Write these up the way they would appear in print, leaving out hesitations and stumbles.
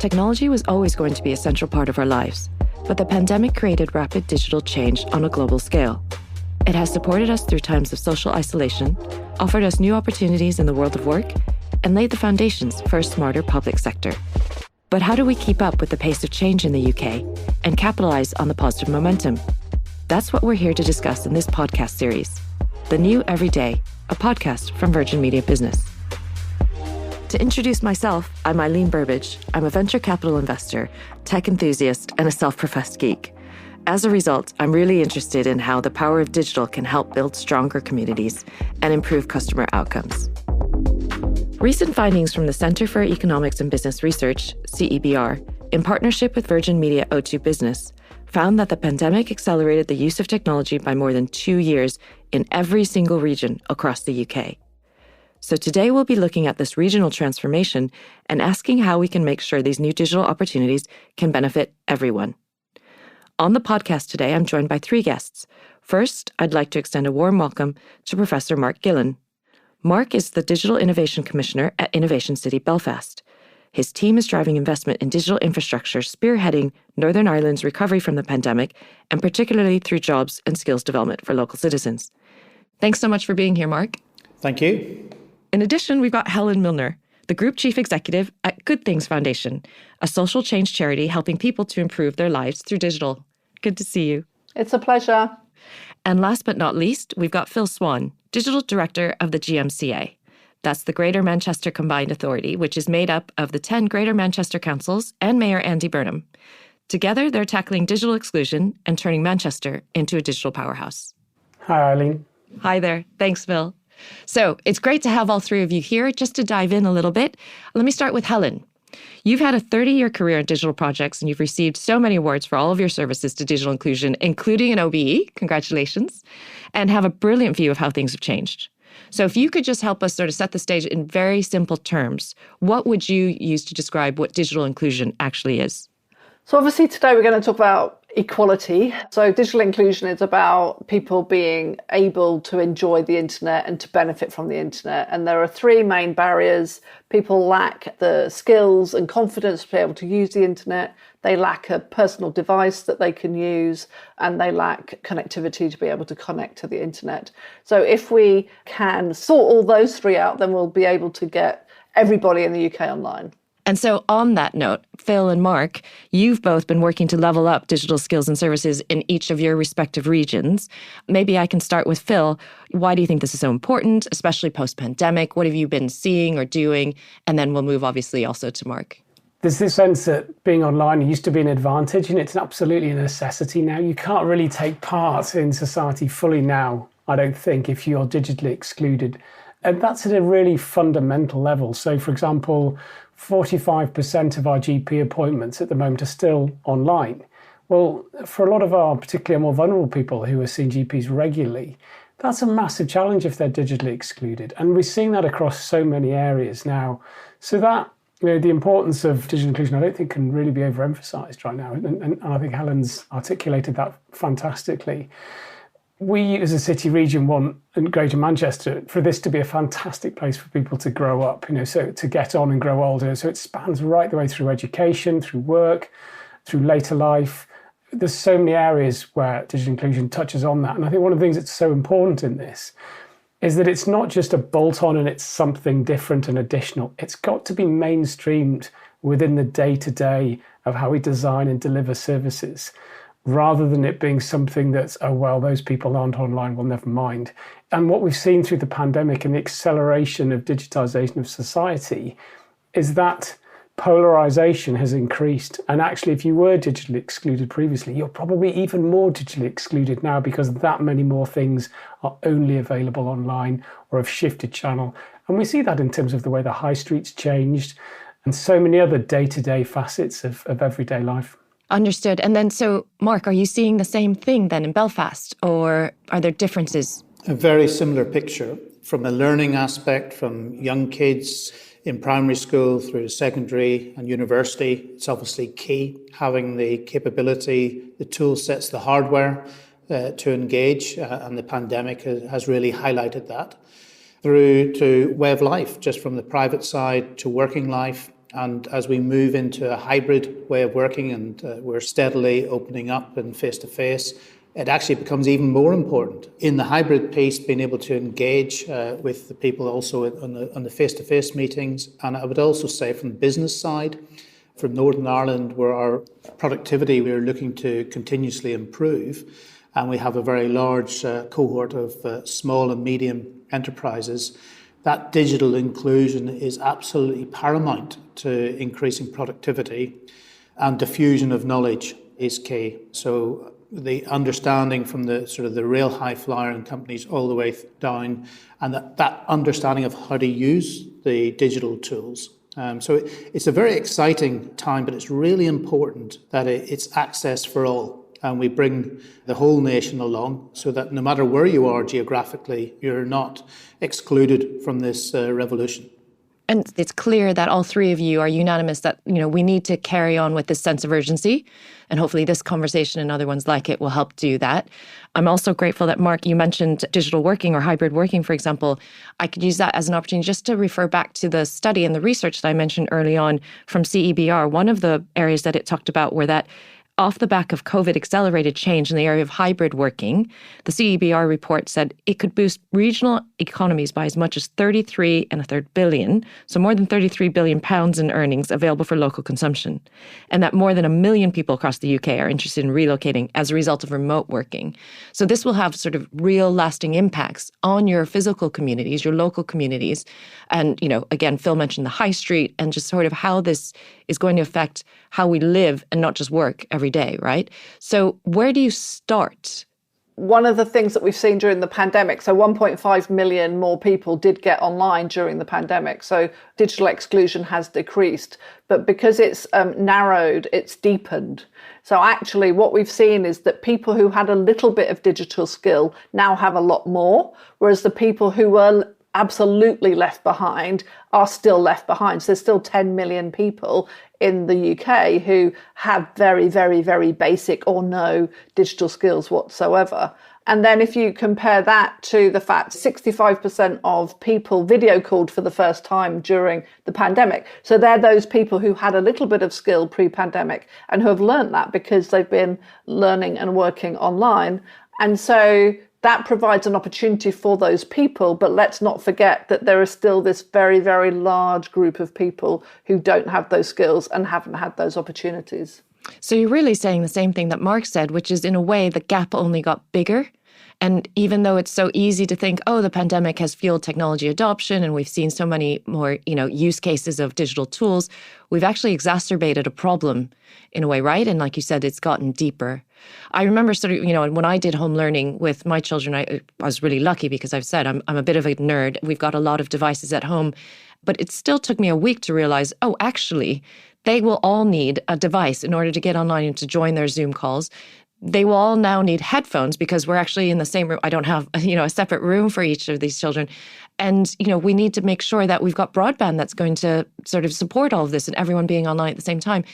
Technology was always going to be a central part of our lives, but the pandemic created rapid digital change on a global scale. It has supported us through times of social isolation, offered us new opportunities in the world of work, and laid the foundations for a smarter public sector. But how do we keep up with the pace of change in the UK and capitalize on the positive momentum? That's what we're here to discuss in this podcast series, The New Everyday, a podcast from Virgin Media Business. To introduce myself, I'm Eileen Burbidge. I'm a venture capital investor, tech enthusiast, and a self-professed geek. As a result, I'm really interested in how the power of digital can help build stronger communities and improve customer outcomes. Recent findings from the Centre for Economics and Business Research, CEBR, in partnership with Virgin Media O2 Business, found that the pandemic accelerated the use of technology by more than 2 years in every single region across the UK. So today we'll be looking at this regional transformation and asking how we can make sure these new digital opportunities can benefit everyone. On the podcast today, I'm joined by 3 guests. First, I'd like to extend a warm welcome to Professor Mark Gillen. Mark is the Digital Innovation Commissioner at Innovation City Belfast. His team is driving investment in digital infrastructure, spearheading Northern Ireland's recovery from the pandemic, and particularly through jobs and skills development for local citizens. Thanks so much for being here, Mark. Thank you. In addition, we've got Helen Milner, the Group Chief Executive at Good Things Foundation, a social change charity helping people to improve their lives through digital. Good to see you. It's a pleasure. And last but not least, we've got Phil Swan, Digital Director of the GMCA. That's the Greater Manchester Combined Authority, which is made up of the 10 Greater Manchester councils and Mayor Andy Burnham. Together, they're tackling digital exclusion and turning Manchester into a digital powerhouse. Hi, Eileen. Hi there. Thanks, Phil. So it's great to have all 3 of you here. Just to dive in a little bit, let me start with Helen. You've had a 30-year career in digital projects, and you've received so many awards for all of your services to digital inclusion, including an OBE, congratulations, and have a brilliant view of how things have changed. So if you could just help us sort of set the stage in very simple terms, what would you use to describe what digital inclusion actually is? So obviously today we're going to talk about equality. So digital inclusion is about people being able to enjoy the internet and to benefit from the internet. And there are 3 main barriers. People lack the skills and confidence to be able to use the internet. They lack a personal device that they can use, and they lack connectivity to be able to connect to the internet. So if we can sort all those 3 out, then we'll be able to get everybody in the UK online. And so on that note, Phil and Mark, you've both been working to level up digital skills and services in each of your respective regions. Maybe I can start with Phil. Why do you think this is so important, especially post-pandemic? What have you been seeing or doing? And then we'll move obviously also to Mark. There's this sense that being online used to be an advantage, and it's absolutely a necessity now. You can't really take part in society fully now, I don't think, if you're digitally excluded. And that's at a really fundamental level. So, for example, 45% of our GP appointments at the moment are still online. Well, for a lot of our, particularly more vulnerable people who are seeing GPs regularly, that's a massive challenge if they're digitally excluded. And we're seeing that across so many areas now. So that, the importance of digital inclusion, I don't think can really be overemphasized right now. And I think Helen's articulated that fantastically. We, as a city region, want in Greater Manchester for this to be a fantastic place for people to grow up, so to get on and grow older. So it spans right the way through education, through work, through later life. There's so many areas where digital inclusion touches on that. And I think one of the things that's so important in this is that it's not just a bolt-on and it's something different and additional. It's got to be mainstreamed within the day-to-day of how we design and deliver services, rather than it being something that's, oh, well, those people aren't online, well, never mind. And what we've seen through the pandemic and the acceleration of digitization of society is that polarization has increased. And actually, if you were digitally excluded previously, you're probably even more digitally excluded now because that many more things are only available online or have shifted channel. And we see that in terms of the way the high street's changed and so many other day-to-day facets of everyday life. Understood. And then, so Mark, are you seeing the same thing then in Belfast, or are there differences? A very similar picture from a learning aspect, from young kids in primary school through to secondary and university. It's obviously key, having the capability, the tool sets, the hardware to engage, and the pandemic has really highlighted that. Through to way of life, just from the private side to working life, And as we move into a hybrid way of working and we're steadily opening up and face-to-face, it actually becomes even more important. In the hybrid piece, being able to engage with the people also on the face-to-face meetings. And I would also say from the business side, from Northern Ireland, where our productivity we're looking to continuously improve, and we have a very large cohort of small and medium enterprises, that digital inclusion is absolutely paramount to increasing productivity, and diffusion of knowledge is key. So the understanding from the sort of the real high flyer in companies all the way down, and that understanding of how to use the digital tools. So it's a very exciting time, but it's really important that it's access for all. And we bring the whole nation along so that no matter where you are geographically, you're not excluded from this revolution. And it's clear that all three of you are unanimous that, we need to carry on with this sense of urgency. And hopefully this conversation and other ones like it will help do that. I'm also grateful that, Mark, you mentioned digital working or hybrid working, for example. I could use that as an opportunity just to refer back to the study and the research that I mentioned early on from CEBR. One of the areas that it talked about were that off the back of COVID accelerated change in the area of hybrid working, the CEBR report said it could boost regional economies by as much as 33.3 billion, so more than 33 billion pounds in earnings available for local consumption, and that more than 1 million people across the UK are interested in relocating as a result of remote working. So this will have sort of real lasting impacts on your physical communities, your local communities. And, again, Phil mentioned the high street and just sort of how this is going to affect how we live and not just work every day, right? So where do you start? One of the things that we've seen during the pandemic, so 1.5 million more people did get online during the pandemic. So digital exclusion has decreased, but because it's narrowed, it's deepened. So actually what we've seen is that people who had a little bit of digital skill now have a lot more, whereas the people who were absolutely left behind are still left behind. So there's still 10 million people in the UK who have very, very, very basic or no digital skills whatsoever. And then if you compare that to the fact 65% of people video called for the first time during the pandemic. So they're those people who had a little bit of skill pre-pandemic and who have learned that because they've been learning and working online. And so that provides an opportunity for those people, but let's not forget that there is still this very, very large group of people who don't have those skills and haven't had those opportunities. So you're really saying the same thing that Mark said, which is in a way the gap only got bigger. And even though it's so easy to think, the pandemic has fueled technology adoption and we've seen so many more, use cases of digital tools, we've actually exacerbated a problem in a way, right? And like you said, it's gotten deeper. I remember sort of, when I did home learning with my children, I was really lucky because I've said I'm a bit of a nerd. We've got a lot of devices at home, but it still took me a week to realize, actually, they will all need a device in order to get online and to join their Zoom calls. They will all now need headphones because we're actually in the same room. I don't have, a separate room for each of these children. And, we need to make sure that we've got broadband that's going to sort of support all of this and everyone being online at the same time.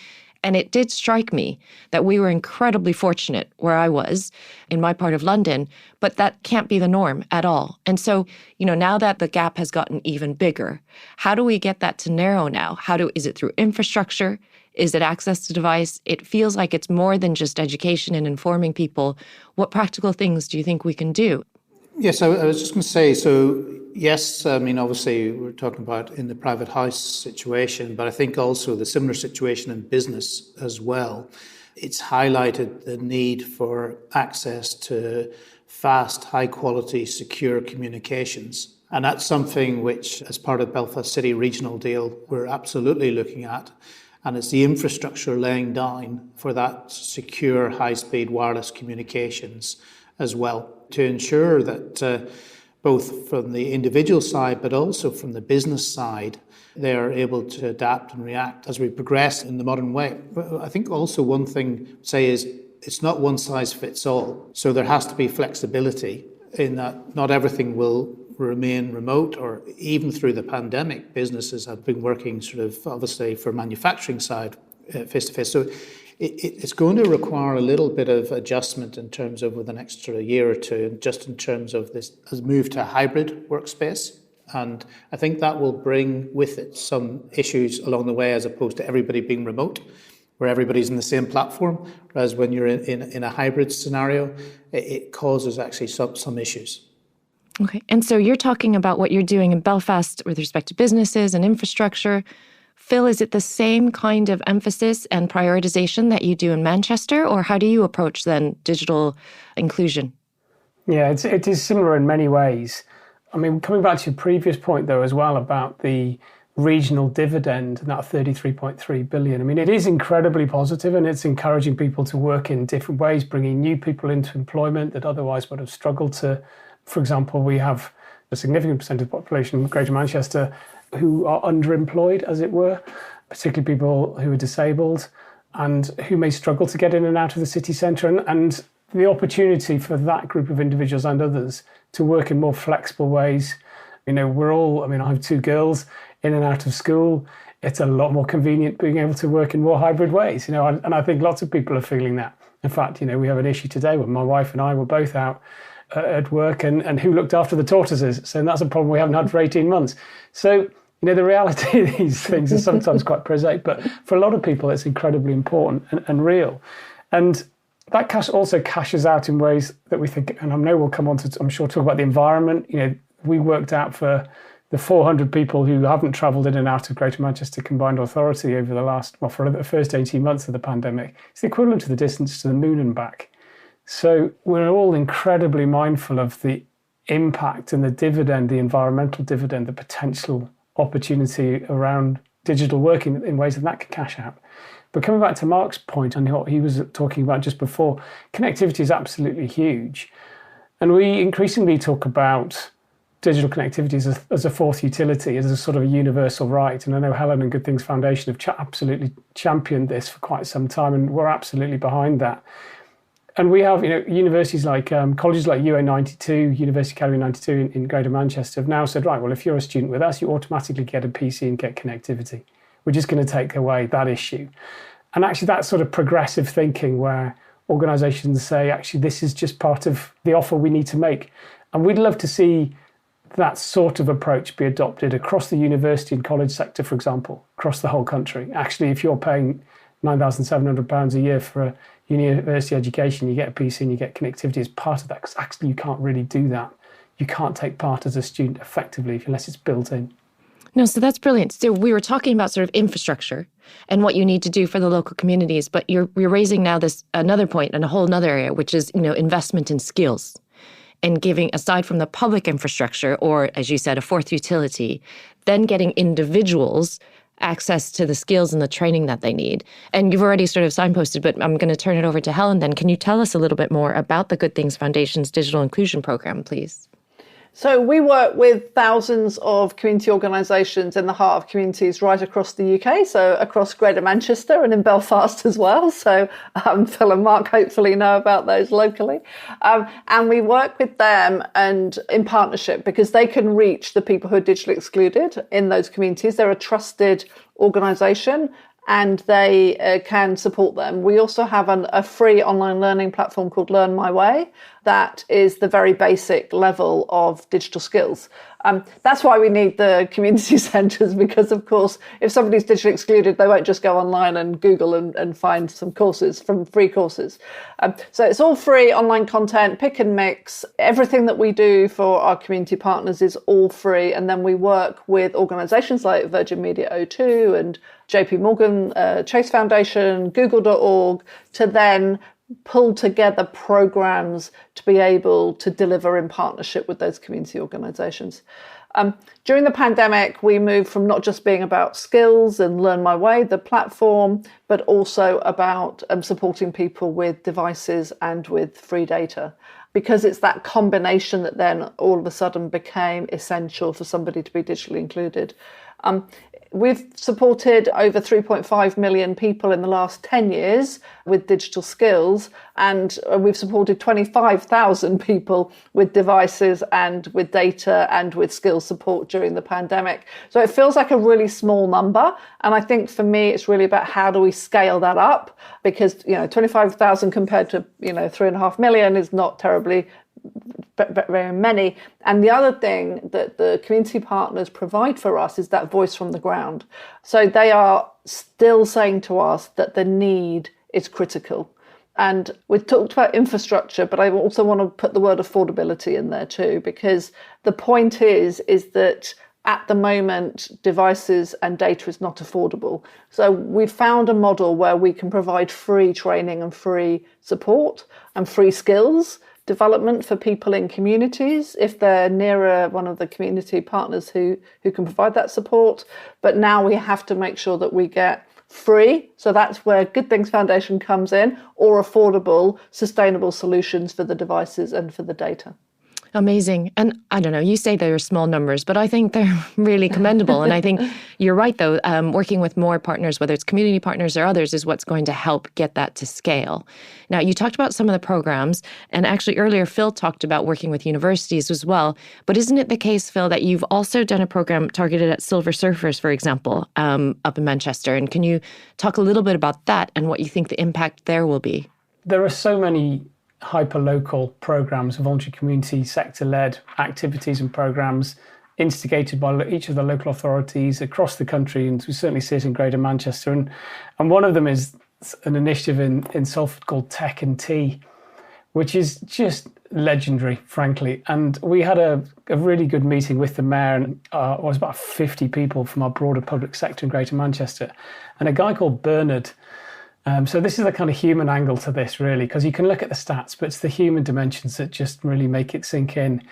And it did strike me that we were incredibly fortunate where I was in my part of London, but that can't be the norm at all. And so, now that the gap has gotten even bigger, how do we get that to narrow now? Is it through infrastructure? Is it access to device? It feels like it's more than just education and informing people. What practical things do you think we can do? Yes, I was just going to say, so yes, obviously we're talking about in the private house situation, but I think also the similar situation in business as well. It's highlighted the need for access to fast, high quality, secure communications. And that's something which, as part of Belfast City Regional Deal, we're absolutely looking at. And it's the infrastructure laying down for that secure, high-speed wireless communications as well, to ensure that both from the individual side, but also from the business side, they are able to adapt and react as we progress in the modern way. But I think also one thing to say is it's not one size fits all. So there has to be flexibility in that not everything will remain remote, or even through the pandemic, businesses have been working sort of obviously for manufacturing side face-to-face. So it's going to require a little bit of adjustment in terms of over the next sort of year or two, just in terms of this move to a hybrid workspace. And I think that will bring with it some issues along the way, as opposed to everybody being remote, where everybody's in the same platform. Whereas when you're in a hybrid scenario, it causes actually some issues. Okay. And so you're talking about what you're doing in Belfast with respect to businesses and infrastructure. Phil, is it the same kind of emphasis and prioritization that you do in Manchester, or how do you approach then digital inclusion? Yeah, it is similar in many ways. I mean, coming back to your previous point, though, as well, about the regional dividend and that 33.3 billion. I mean, it is incredibly positive, and it's encouraging people to work in different ways, bringing new people into employment that otherwise would have struggled to. For example, we have a significant percentage of the population in Greater Manchester who are underemployed, as it were, particularly people who are disabled and who may struggle to get in and out of the city centre. And the opportunity for that group of individuals and others to work in more flexible ways. You know, I have two girls in and out of school. It's a lot more convenient being able to work in more hybrid ways, you know, and I think lots of people are feeling that. In fact, you know, we have an issue today where my wife and I were both out at work, and who looked after the tortoises? So that's a problem we haven't had for 18 months. So, you know, the reality of these things is sometimes quite prosaic, but for a lot of people, it's incredibly important and real. And that also cashes out in ways that we think, and I know we'll come on to, I'm sure, talk about the environment. You know, we worked out for the 400 people who haven't travelled in and out of Greater Manchester Combined Authority over for the first 18 months of the pandemic, it's the equivalent to the distance to the moon and back. So we're all incredibly mindful of the impact and the dividend, the environmental dividend, the potential opportunity around digital working in ways that can cash out. But coming back to Mark's point and what he was talking about just before, connectivity is absolutely huge. And we increasingly talk about digital connectivity as a fourth utility, as a sort of a universal right. And I know Helen and Good Things Foundation have absolutely championed this for quite some time, and we're absolutely behind that. And we have, you know, universities like colleges like UA92, University Academy 92 in Greater Manchester have now said, right, well, if you're a student with us, you automatically get a PC and get connectivity. We're just going to take away that issue. And actually that's sort of progressive thinking where organisations say, actually, this is just part of the offer we need to make. And we'd love to see that sort of approach be adopted across the university and college sector, for example, across the whole country. Actually, if you're paying £9,700 a year for a university education, you get a PC and you get connectivity as part of that, because actually you can't really do that. You can't take part as a student effectively unless it's built in. No, so that's brilliant. So we were talking about sort of infrastructure and what you need to do for the local communities, but you're raising now this another point and a whole other area, which is, you know, investment in skills and giving, aside from the public infrastructure, or as you said, a fourth utility, then getting individuals access to the skills and the training that they need. And you've already sort of signposted, but I'm going to turn it over to Helen then. Can you tell us a little bit more about the Good Things Foundation's digital inclusion program, please? So we work with thousands of community organisations in the heart of communities right across the UK, so across Greater Manchester and in Belfast as well. So Phil and Mark hopefully know about those locally. And we work with them and in partnership because they can reach the people who are digitally excluded in those communities. They're a trusted organisation and they can support them. We also have a free online learning platform called Learn My Way. That is the very basic level of digital skills. That's why we need the community centres, because, of course, if somebody's digitally excluded, they won't just go online and Google and find some courses from free courses. So it's all free online content, pick and mix. Everything that we do for our community partners is all free. And then we work with organisations like Virgin Media O2 and JP Morgan Chase Foundation, Google.org, to then pull together programs to be able to deliver in partnership with those community organisations. During the pandemic, we moved from not just being about skills and Learn My Way, the platform, but also about supporting people with devices and with free data, because it's that combination that then all of a sudden became essential for somebody to be digitally included. We've supported over 3.5 million people in the last 10 years with digital skills, and we've supported 25,000 people with devices and with data and with skills support during the pandemic. So it feels like a really small number. And I think for me, it's really about how do we scale that up? Because, 25,000 compared to, 3.5 million is not terribly very many. And the other thing that the community partners provide for us is that voice from the ground. So they are still saying to us that the need is critical. And we've talked about infrastructure, but I also want to put the word affordability in there too, because the point is that at the moment, devices and data is not affordable. So we've found a model where we can provide free training and free support and free skills development for people in communities if they're nearer one of the community partners who can provide that support. But now we have to make sure that we get free, so that's where Good Things Foundation comes in, or affordable, sustainable solutions for the devices and for the data. Amazing. And I don't know, you say they're small numbers, but I think they're really commendable. And I think you're right, though, working with more partners, whether it's community partners or others, is what's going to help get that to scale. Now, you talked about some of the programs, and actually earlier Phil talked about working with universities as well. But isn't it the case, Phil, that you've also done a program targeted at silver surfers, for example, up in Manchester? And can you talk a little bit about that and what you think the impact there will be? There are so many hyper-local programs, voluntary community sector-led activities and programs instigated by each of the local authorities across the country, and we certainly see it in Greater Manchester. And one of them is an initiative in Salford called Tech and Tea, which is just legendary, frankly. And we had a really good meeting with the mayor, and it was about 50 people from our broader public sector in Greater Manchester, and a guy called Bernard. So this is the kind of human angle to this, really, because you can look at the stats, but it's the human dimensions that just really make it sink in.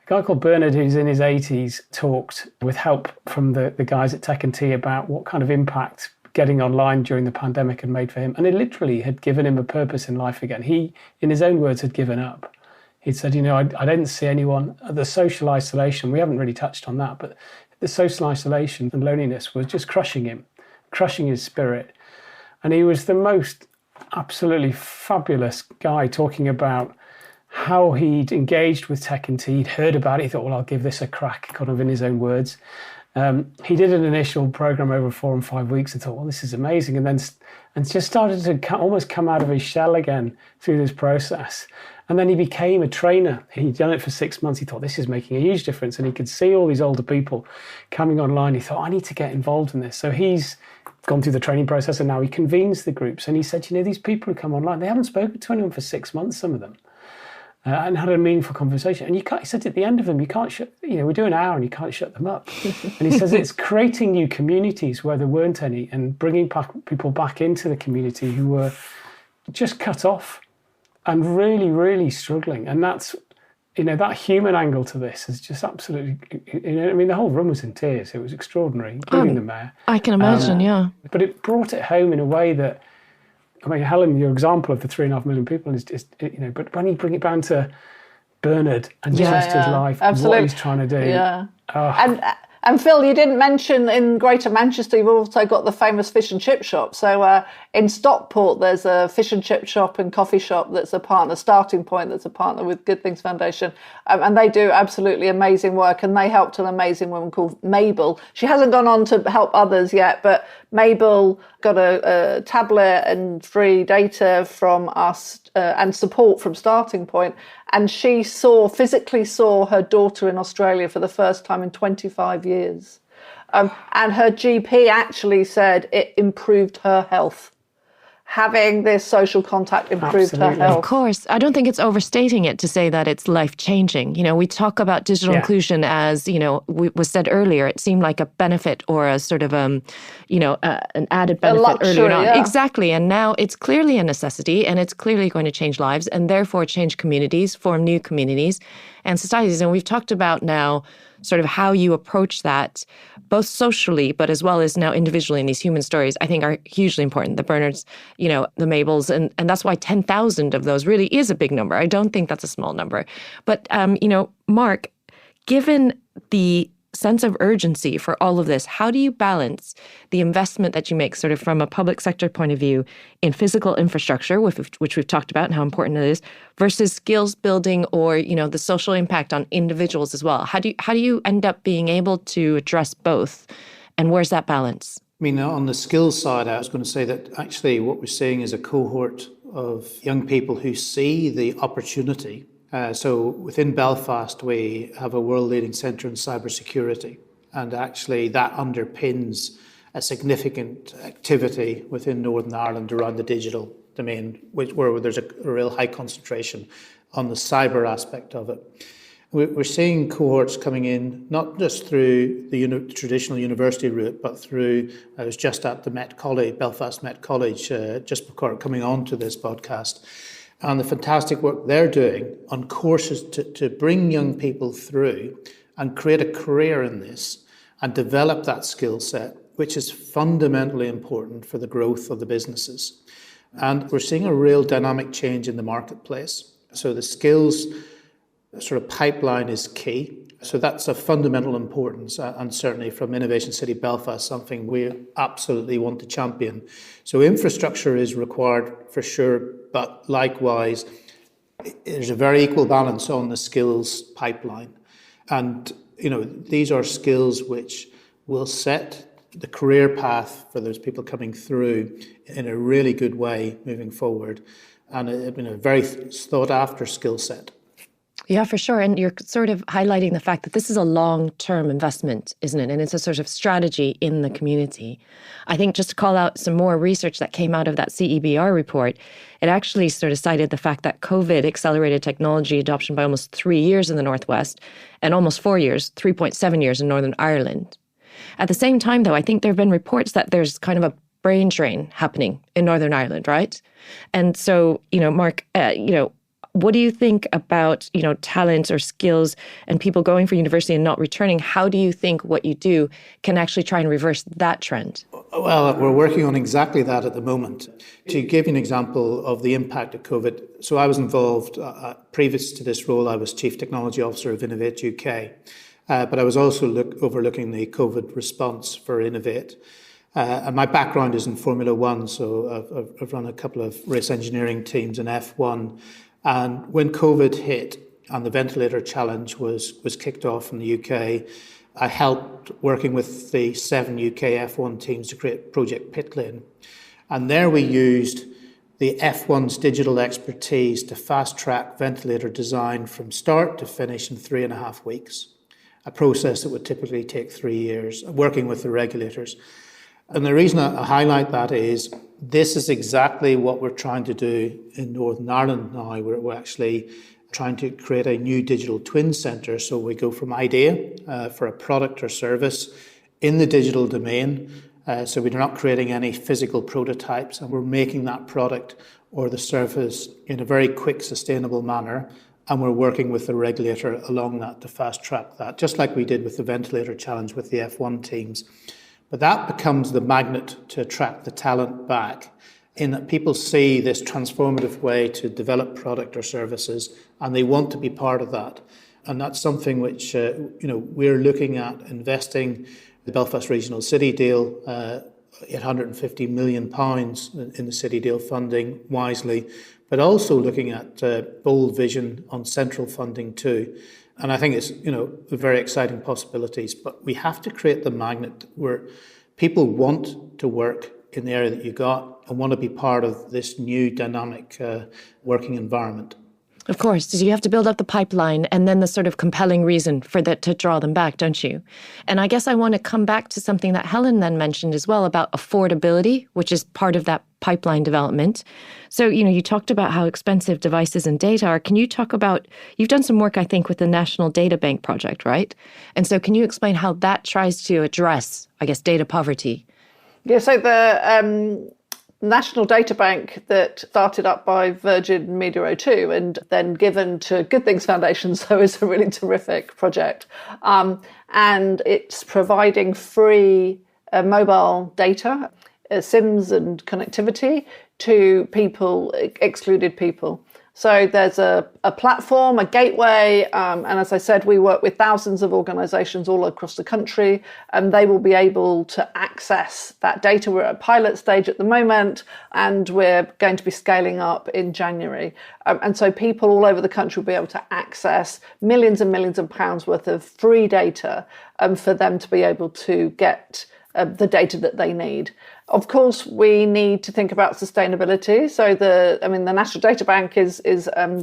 A guy called Bernard, who's in his 80s, talked with help from the guys at Tech and Tea about what kind of impact getting online during the pandemic had made for him. And it literally had given him a purpose in life again. He, in his own words, had given up. He'd said, I didn't see anyone. The social isolation, we haven't really touched on that, but the social isolation and loneliness was just crushing him, crushing his spirit. And he was the most absolutely fabulous guy talking about how he'd engaged with Tech and Tea. He'd heard about it. He thought, well, I'll give this a crack, kind of in his own words. He did an initial program over 4 and 5 weeks and thought, well, this is amazing. And just started to almost come out of his shell again through this process. And then he became a trainer. He'd done it for 6 months. He thought, this is making a huge difference. And he could see all these older people coming online. He thought, I need to get involved in this. So he's gone through the training process, and now he convenes the groups. And he said, these people who come online, they haven't spoken to anyone for 6 months, some of them, and had a meaningful conversation. And he said at the end of them, you can't shut, we do an hour and you can't shut them up. And he says it's creating new communities where there weren't any, and bringing people back into the community who were just cut off and really, really struggling. And that's, that human angle to this is just absolutely, the whole room was in tears. It was extraordinary, including the mayor. I can imagine, yeah. But it brought it home in a way that, Helen, your example of the 3.5 million people is but when you bring it down to Bernard and just his life, absolutely. What he's trying to do. Yeah. And Phil, you didn't mention in Greater Manchester, you've also got the famous fish and chip shop. So in Stockport, there's a fish and chip shop and coffee shop that's a partner, Starting Point, that's a partner with Good Things Foundation. And they do absolutely amazing work. And they helped an amazing woman called Mabel. She hasn't gone on to help others yet, but Mabel got a tablet and free data from us and support from Starting Point. And she physically saw her daughter in Australia for the first time in 25 years. And her GP actually said it improved her health. Having this social contact improved her health. Of course. I don't think it's overstating it to say that it's life-changing. We talk about digital inclusion as, was said earlier, it seemed like a benefit or a sort of, an added benefit luxury, earlier on. Yeah. Exactly. And now it's clearly a necessity, and it's clearly going to change lives and therefore change communities, form new communities and societies. And we've talked about now sort of how you approach that, both socially, but as well as now individually in these human stories, I think are hugely important. The Bernards, the Mabels, and that's why 10,000 of those really is a big number. I don't think that's a small number. But, Mark, given the sense of urgency for all of this, how do you balance the investment that you make sort of from a public sector point of view in physical infrastructure, which we've talked about and how important it is, versus skills building or, the social impact on individuals as well? How do you end up being able to address both? And where's that balance? On the skills side, I was going to say that actually what we're seeing is a cohort of young people who see the opportunity So within Belfast, we have a world-leading centre in cybersecurity, and actually that underpins a significant activity within Northern Ireland around the digital domain, where there's a real high concentration on the cyber aspect of it. We're seeing cohorts coming in, not just through the traditional university route, but through, I was just at the Met College, Belfast Met College, just before coming on to this podcast, and the fantastic work they're doing on courses to bring young people through and create a career in this and develop that skill set, which is fundamentally important for the growth of the businesses. And we're seeing a real dynamic change in the marketplace. So the skills sort of pipeline is key. So that's of fundamental importance, and certainly from Innovation City Belfast, something we absolutely want to champion. So infrastructure is required for sure, but likewise, there's a very equal balance on the skills pipeline. And, these are skills which will set the career path for those people coming through in a really good way moving forward, and a very thought after skill set. Yeah, for sure. And you're sort of highlighting the fact that this is a long-term investment, isn't it? And it's a sort of strategy in the community. I think just to call out some more research that came out of that CEBR report, it actually sort of cited the fact that COVID accelerated technology adoption by almost 3 years in the Northwest and almost 4 years, 3.7 years in Northern Ireland. At the same time, though, I think there have been reports that there's kind of a brain drain happening in Northern Ireland, right? And so, Mark, what do you think about, talent or skills and people going for university and not returning? How do you think what you do can actually try and reverse that trend? Well, we're working on exactly that at the moment. To give you an example of the impact of COVID, so I was involved, previous to this role, I was Chief Technology Officer of Innovate UK, but I was also overlooking the COVID response for Innovate. And my background is in Formula One, so I've run a couple of race engineering teams in F1. And when COVID hit and the ventilator challenge was kicked off in the UK, I helped working with the 7 UK F1 teams to create Project Pitlane. And there we used the F1's digital expertise to fast-track ventilator design from start to finish in 3.5 weeks, a process that would typically take 3 years, working with the regulators. And the reason I highlight that is this is exactly what we're trying to do in Northern Ireland now. We're actually trying to create a new digital twin centre. So we go from idea for a product or service in the digital domain. So we're not creating any physical prototypes, and we're making that product or the service in a very quick, sustainable manner. And we're working with the regulator along that to fast track that, just like we did with the ventilator challenge with the F1 teams. But that becomes the magnet to attract the talent back, in that people see this transformative way to develop product or services, and they want to be part of that. And that's something which we're looking at investing. The Belfast Regional City deal, £850 million in the City deal funding wisely, but also looking at bold vision on central funding too. And I think it's, very exciting possibilities, but we have to create the magnet where people want to work in the area that you got and want to be part of this new dynamic working environment. Of course, you have to build up the pipeline and then the sort of compelling reason for that to draw them back, don't you? And I guess I want to come back to something that Helen then mentioned as well about affordability, which is part of that pipeline development. So, you talked about how expensive devices and data are. Can you talk about, you've done some work, I think, with the National Data Bank project, right? And so can you explain how that tries to address, I guess, data poverty? Yeah, so the National Data Bank that started up by Virgin Media O2 and then given to Good Things Foundation, so it's a really terrific project. And it's providing free mobile data, SIMs and connectivity to people, excluded people. So there's a platform, a gateway, and as I said, we work with thousands of organisations all across the country, and they will be able to access that data. We're at a pilot stage at the moment, and we're going to be scaling up in January. And so people all over the country will be able to access millions and millions of pounds worth of free data for them to be able to get the data that they need. Of course, we need to think about sustainability. So the National Data Bank is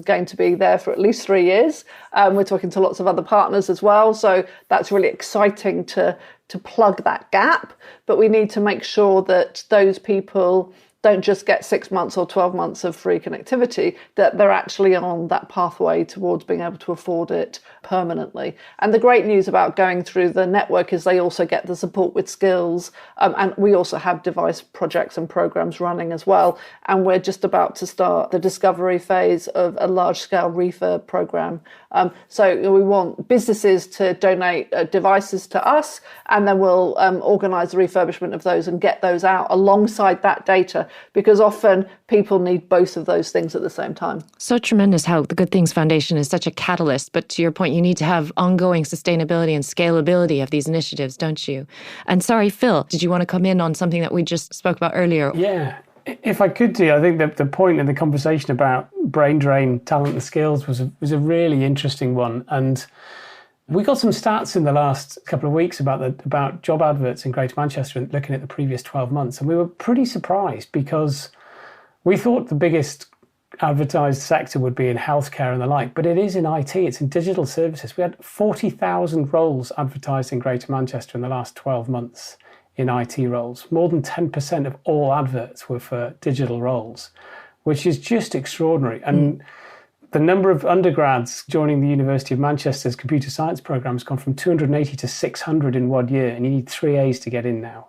going to be there for at least 3 years. We're talking to lots of other partners as well. So that's really exciting to plug that gap. But we need to make sure that those people don't just get 6 months or 12 months of free connectivity, that they're actually on that pathway towards being able to afford it permanently. And the great news about going through the network is they also get the support with skills. And we also have device projects and programs running as well. And we're just about to start the discovery phase of a large-scale refurb program. So we want businesses to donate devices to us, and then we'll organise the refurbishment of those and get those out alongside that data, because often people need both of those things at the same time. So tremendous how the Good Things Foundation is such a catalyst. But to your point, you need to have ongoing sustainability and scalability of these initiatives, don't you? And sorry, Phil, did you want to come in on something that we just spoke about earlier? Yeah. If I could do, I think that the point in the conversation about brain drain, talent and skills was a really interesting one. And we got some stats in the last couple of weeks about job adverts in Greater Manchester and looking at the previous 12 months. And we were pretty surprised because we thought the biggest advertised sector would be in healthcare and the like, but it is in IT, it's in digital services. We had 40,000 roles advertised in Greater Manchester in the last 12 months. In IT roles. More than 10% of all adverts were for digital roles, which is just extraordinary. And the number of undergrads joining the University of Manchester's computer science programme has gone from 280 to 600 in 1 year, and you need 3 A's to get in now.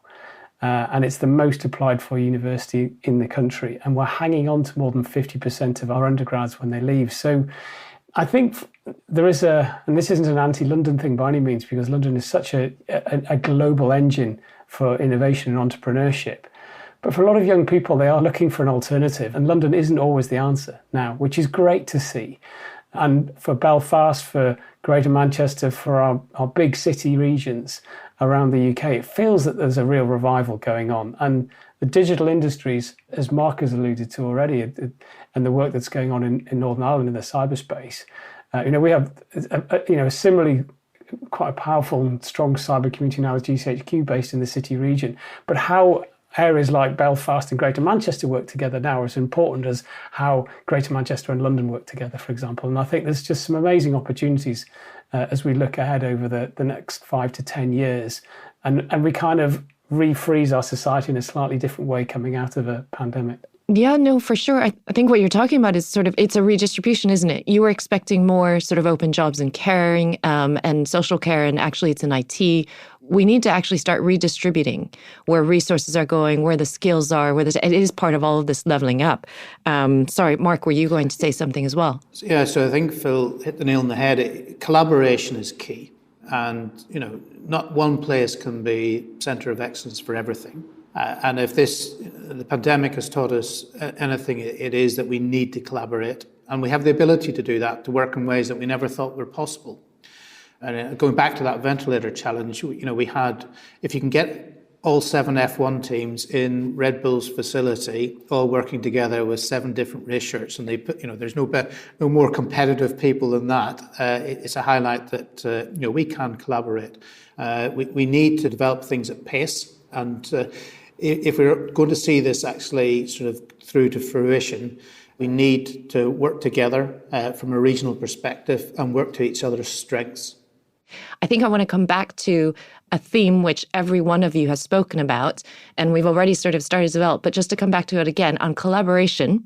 And it's the most applied for university in the country. And we're hanging on to more than 50% of our undergrads when they leave. So I think there is and this isn't an anti-London thing by any means, because London is such a global engine for innovation and entrepreneurship. But for a lot of young people, they are looking for an alternative, and London isn't always the answer now, which is great to see. And for Belfast, for Greater Manchester, for our big city regions around the UK, it feels that there's a real revival going on. And the digital industries, as Mark has alluded to already, and the work that's going on in Northern Ireland in the cyberspace, we have a similarly quite a powerful and strong cyber community now as GCHQ based in the city region. But how areas like Belfast and Greater Manchester work together now is as important as how Greater Manchester and London work together, for example. And I think there's just some amazing opportunities as we look ahead over the next 5 to 10 years. And we kind of refreeze our society in a slightly different way coming out of a pandemic. Yeah, no, for sure. I think what you're talking about is it's a redistribution, isn't it? You were expecting more sort of open jobs in caring and social care, and actually it's in IT. We need to actually start redistributing where resources are going, where the skills are, it is part of all of this leveling up. Sorry, Mark, were you going to say something as well? Yeah, so I think Phil hit the nail on the head. Collaboration is key. And, not one place can be centre of excellence for everything. And if the pandemic has taught us anything, it is that we need to collaborate. And we have the ability to do that, to work in ways that we never thought were possible. And going back to that ventilator challenge, we had, if you can get all 7 F1 teams in Red Bull's facility, all working together with 7 different race shirts, and they put, there's no more competitive people than that. It's a highlight that, we can collaborate. We need to develop things at pace. And if we're going to see this actually sort of through to fruition, we need to work together from a regional perspective and work to each other's strengths. I think I want to come back to a theme which every one of you has spoken about, and we've already sort of started to develop, but just to come back to it again on collaboration,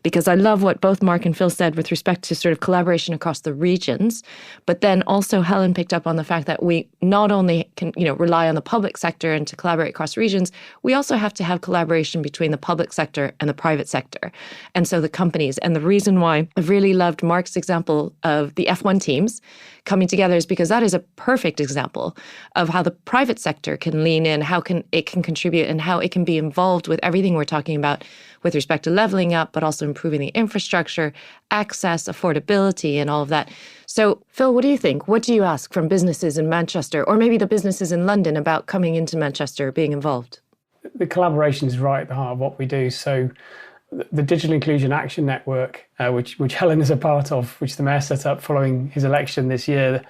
because I love what both Mark and Phil said with respect to sort of collaboration across the regions, but then also Helen picked up on the fact that we not only can, rely on the public sector and to collaborate across regions, we also have to have collaboration between the public sector and the private sector. And so the companies, and the reason why I've really loved Mark's example of the F1 teams coming together is because that is a perfect example of how the private sector can lean in, how it can contribute, and how it can be involved with everything we're talking about with respect to leveling up, but also improving the infrastructure, access, affordability, and all of that. So, Phil, what do you think? What do you ask from businesses in Manchester, or maybe the businesses in London, about coming into Manchester, being involved? The collaboration is right at the heart of what we do. So the Digital Inclusion Action Network, which Helen is a part of, which the Mayor set up following his election this year,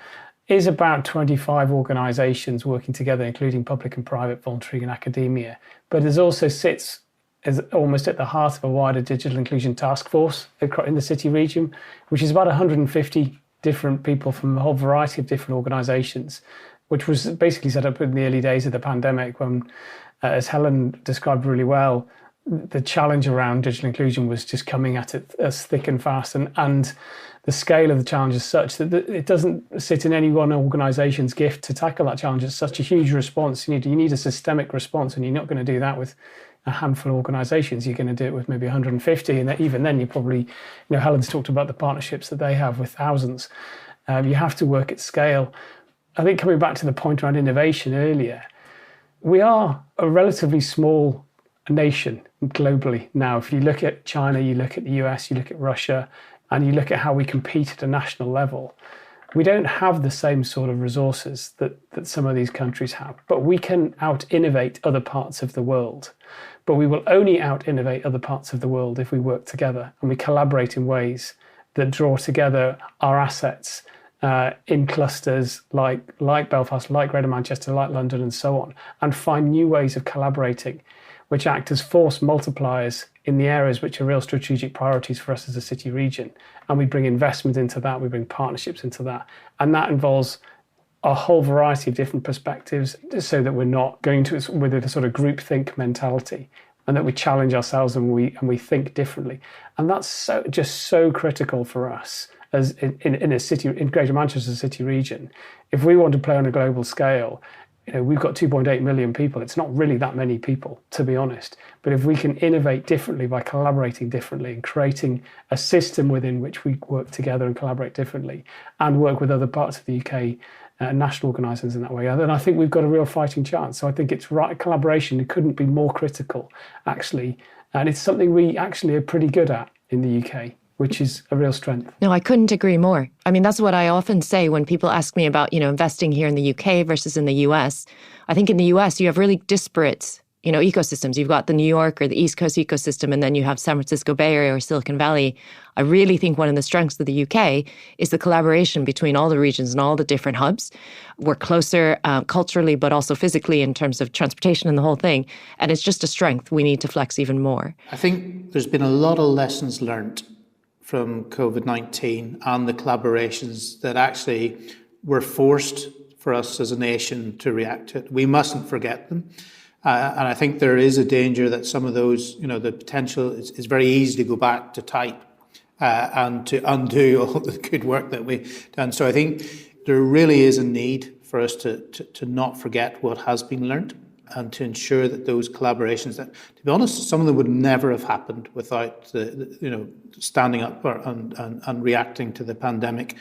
is about 25 organisations working together, including public and private, voluntary and academia. But it also sits as almost at the heart of a wider digital inclusion task force in the city region, which is about 150 different people from a whole variety of different organisations, which was basically set up in the early days of the pandemic when, as Helen described really well, the challenge around digital inclusion was just coming at it as thick and fast, and the scale of the challenge is such that it doesn't sit in any one organisation's gift to tackle that challenge. It's such a huge response. You need a systemic response, and you're not going to do that with a handful of organisations. You're going to do it with maybe 150, and even then you probably, Helen's talked about the partnerships that they have with thousands. You have to work at scale. I think coming back to the point around innovation earlier, we are a relatively small nation globally now. If you look at China, you look at the US, you look at Russia, and you look at how we compete at a national level, we don't have the same sort of resources that some of these countries have. But we can out-innovate other parts of the world. But we will only out-innovate other parts of the world if we work together and we collaborate in ways that draw together our assets in clusters like Belfast, like Greater Manchester, like London, and so on, and find new ways of collaborating which act as force multipliers in the areas which are real strategic priorities for us as a city region. And we bring investment into that, we bring partnerships into that. And that involves a whole variety of different perspectives so that we're not going to with a sort of groupthink mentality, and that we challenge ourselves and we think differently. And that's so critical for us as in a city, in Greater Manchester city region. If we want to play on a global scale, we've got 2.8 million people. It's not really that many people, to be honest. But if we can innovate differently by collaborating differently and creating a system within which we work together and collaborate differently and work with other parts of the UK national organisations in that way, then I think we've got a real fighting chance. So I think it's right. Collaboration, it couldn't be more critical, actually. And it's something we actually are pretty good at in the UK, which is a real strength. No, I couldn't agree more. I mean, that's what I often say when people ask me about, investing here in the UK versus in the US. I think in the US, you have really disparate, ecosystems. You've got the New York or the East Coast ecosystem, and then you have San Francisco Bay Area or Silicon Valley. I really think one of the strengths of the UK is the collaboration between all the regions and all the different hubs. We're closer culturally, but also physically in terms of transportation and the whole thing. And it's just a strength we need to flex even more. I think there's been a lot of lessons learned from COVID-19 and the collaborations that actually were forced for us as a nation to react to it. We mustn't forget them. And I think there is a danger that some of those, the potential is very easy to go back to type and to undo all the good work that we've done. So I think there really is a need for us to not forget what has been learned, and to ensure that those collaborations that, to be honest, some of them would never have happened without the standing up and reacting to the pandemic.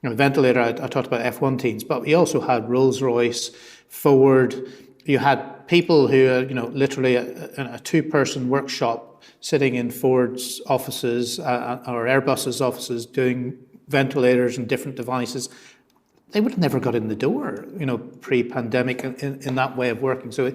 Ventilator, I talked about F1 teams, but we also had Rolls-Royce, Ford. You had people who are, literally in a two-person workshop sitting in Ford's offices or Airbus's offices doing ventilators and different devices. They would have never got in the door, pre-pandemic in that way of working. So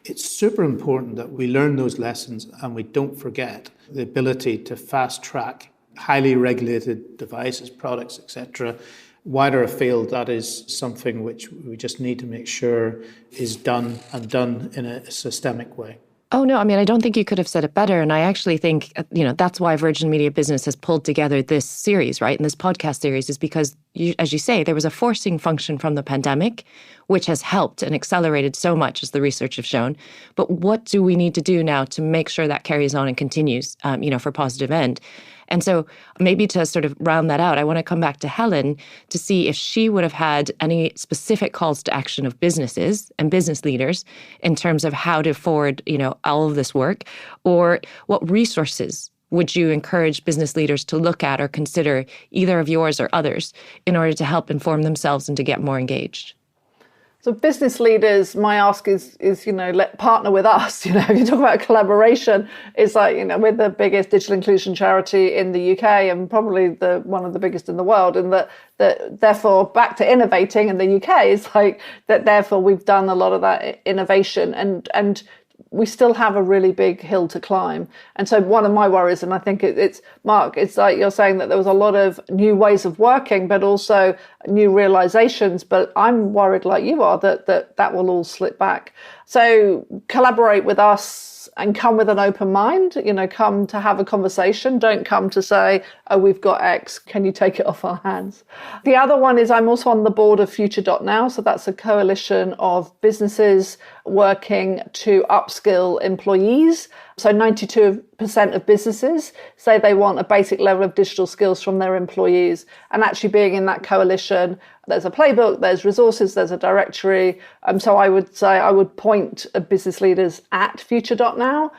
it's super important that we learn those lessons and we don't forget the ability to fast-track highly regulated devices, products, etc. Wider afield, that is something which we just need to make sure is done in a systemic way. Oh, no, I don't think you could have said it better. And I actually think, that's why Virgin Media Business has pulled together this series, right? And this podcast series is because, as you say, there was a forcing function from the pandemic, which has helped and accelerated so much, as the research has shown. But what do we need to do now to make sure that carries on and continues, for positive end? And so maybe to sort of round that out, I want to come back to Helen to see if she would have had any specific calls to action of businesses and business leaders in terms of how to forward, all of this work, or what resources would you encourage business leaders to look at or consider, either of yours or others, in order to help inform themselves and to get more engaged? So business leaders, my ask is let partner with us. If you talk about collaboration, it's like, we're the biggest digital inclusion charity in the UK and probably one of the biggest in the world. And that therefore, back to innovating in the UK, is like that. Therefore, we've done a lot of that innovation, and we still have a really big hill to climb. And so one of my worries, and I think it's Mark, it's like you're saying that there was a lot of new ways of working, but also new realizations. But I'm worried, like you are, that will all slip back. So collaborate with us and come with an open mind, come to have a conversation. Don't come to say, oh, we've got X, can you take it off our hands? The other one is I'm also on the board of Future.now. So that's a coalition of businesses working to upskill employees. So 92% of businesses say they want a basic level of digital skills from their employees. And actually being in that coalition, there's a playbook, there's resources, there's a directory. So I would say I would point business leaders at Future.now.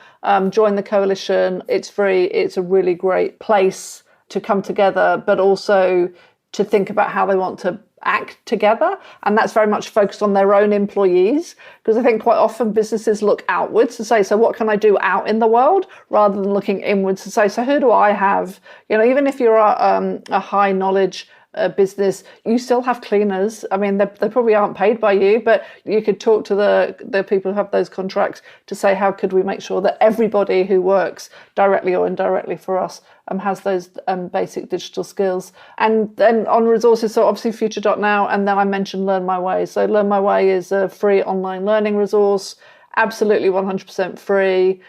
Join the coalition. It's free. It's a really great place to come together, but also to think about how they want to act together. And that's very much focused on their own employees, because I think quite often businesses look outwards to say, so what can I do out in the world, rather than looking inwards to say, so who do I have? Even if you're a high knowledge business, you still have cleaners. I mean, they probably aren't paid by you, but you could talk to the people who have those contracts to say, how could we make sure that everybody who works directly or indirectly for us has those basic digital skills. And then on resources, so obviously Future.now, and then I mentioned Learn My Way. So Learn My Way is a free online learning resource, absolutely 100% free.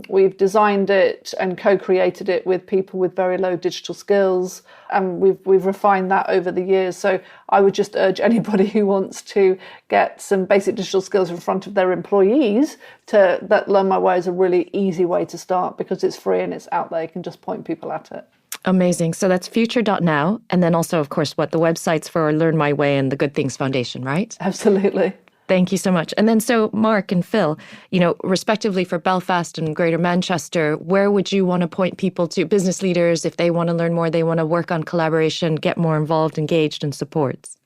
We've designed it and co-created it with people with very low digital skills, and we've refined that over the years. So I would just urge anybody who wants to get some basic digital skills in front of their employees that Learn My Way is a really easy way to start, because it's free and it's out there. You can just point people at it. Amazing. So that's future.now. And then also, of course, the websites for Learn My Way and the Good Things Foundation, right? Absolutely. Thank you so much. And then so Mark and Phil, respectively for Belfast and Greater Manchester, where would you want to point people to, business leaders, if they want to learn more, they want to work on collaboration, get more involved, engaged, and supports?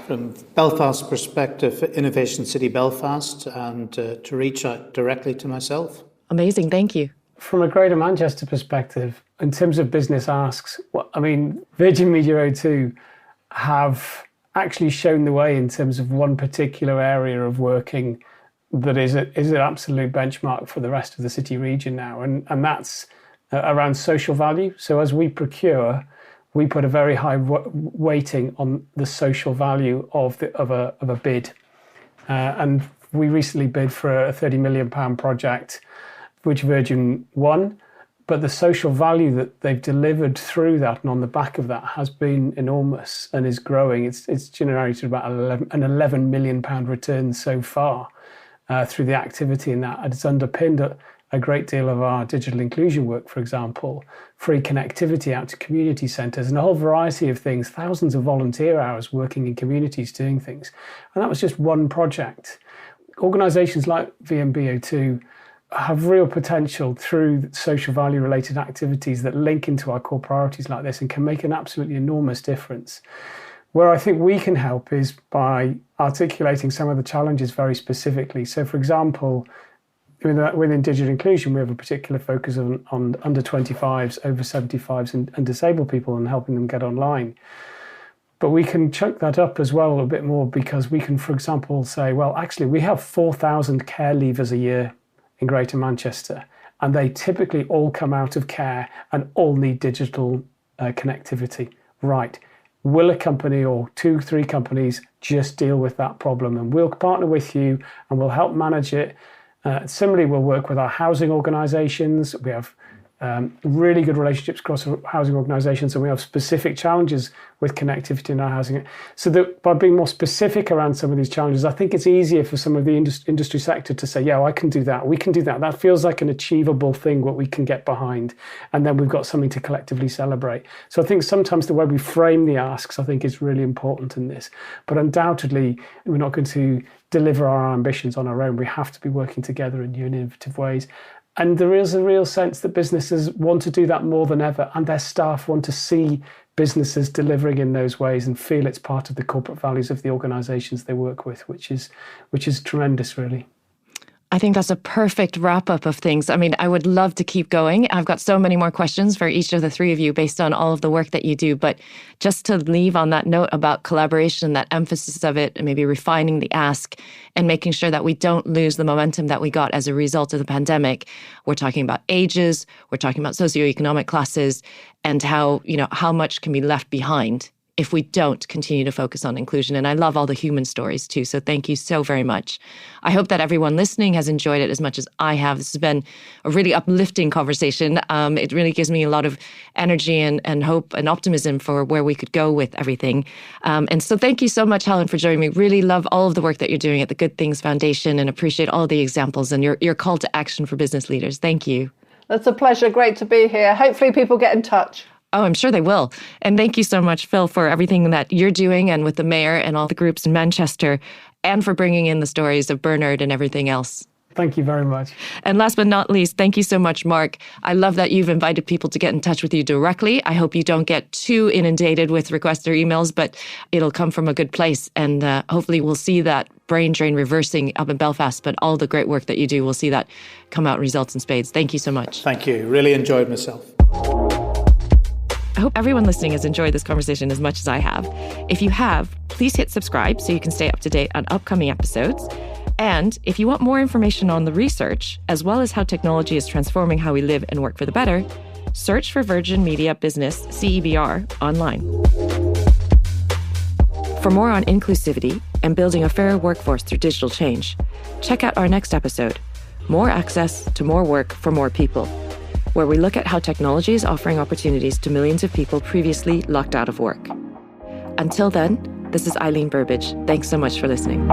From Belfast's perspective, Innovation City Belfast, and to reach out directly to myself. Amazing. Thank you. From a Greater Manchester perspective, in terms of business asks, Virgin Media O2 have actually shown the way in terms of one particular area of working that is an absolute benchmark for the rest of the city region now, and that's around social value. So as we procure, we put a very high weighting on the social value of a bid, and we recently bid for a £30 million project, which Virgin won. But the social value that they've delivered through that and on the back of that has been enormous and is growing. It's generated about an £11 million return so far through the activity in that. And it's underpinned a great deal of our digital inclusion work, for example, free connectivity out to community centres and a whole variety of things, thousands of volunteer hours working in communities doing things. And that was just one project. Organisations like VMBO2 have real potential through social value related activities that link into our core priorities like this and can make an absolutely enormous difference. Where I think we can help is by articulating some of the challenges very specifically. So for example, within digital inclusion, we have a particular focus on under 25s, over 75s and disabled people and helping them get online. But we can chunk that up as well a bit more, because we can, for example, say, well, actually, we have 4,000 care leavers a year in Greater Manchester, and they typically all come out of care and all need digital connectivity. Right. Will a company or 2-3 companies just deal with that problem? And we'll partner with you and we'll help manage it. Similarly, we'll work with our housing organisations. We have really good relationships across housing organisations, and we have specific challenges with connectivity in our housing. So that by being more specific around some of these challenges, I think it's easier for some of the industry sector to say, yeah, I can do that. We can do that. That feels like an achievable thing, what we can get behind. And then we've got something to collectively celebrate. So I think sometimes the way we frame the asks, I think, is really important in this. But undoubtedly, we're not going to deliver our ambitions on our own. We have to be working together in new and innovative ways. And there is a real sense that businesses want to do that more than ever, and their staff want to see businesses delivering in those ways and feel it's part of the corporate values of the organisations they work with, which is tremendous, really. I think that's a perfect wrap up of things. I mean, I would love to keep going. I've got so many more questions for each of the three of you based on all of the work that you do. But just to leave on that note about collaboration, that emphasis of it, and maybe refining the ask and making sure that we don't lose the momentum that we got as a result of the pandemic. We're talking about ages, we're talking about socioeconomic classes, and how much can be left behind if we don't continue to focus on inclusion. And I love all the human stories too. So thank you so very much. I hope that everyone listening has enjoyed it as much as I have. This has been a really uplifting conversation. It really gives me a lot of energy and hope and optimism for where we could go with everything. And so thank you so much, Helen, for joining me. Really love all of the work that you're doing at the Good Things Foundation and appreciate all the examples and your call to action for business leaders. Thank you. That's a pleasure. Great to be here. Hopefully people get in touch. Oh, I'm sure they will. And thank you so much, Phil, for everything that you're doing and with the mayor and all the groups in Manchester, and for bringing in the stories of Bernard and everything else. Thank you very much. And last but not least, thank you so much, Mark. I love that you've invited people to get in touch with you directly. I hope you don't get too inundated with requests or emails, but it'll come from a good place. And hopefully we'll see that brain drain reversing up in Belfast, but all the great work that you do, we'll see that come out in results in spades. Thank you so much. Thank you. Really enjoyed myself. I hope everyone listening has enjoyed this conversation as much as I have. If you have, please hit subscribe so you can stay up to date on upcoming episodes. And if you want more information on the research, as well as how technology is transforming how we live and work for the better, search for Virgin Media Business CEBR online. For more on inclusivity and building a fairer workforce through digital change, check out our next episode, More Access to More Work for More People, where we look at how technology is offering opportunities to millions of people previously locked out of work. Until then, this is Eileen Burbidge. Thanks so much for listening.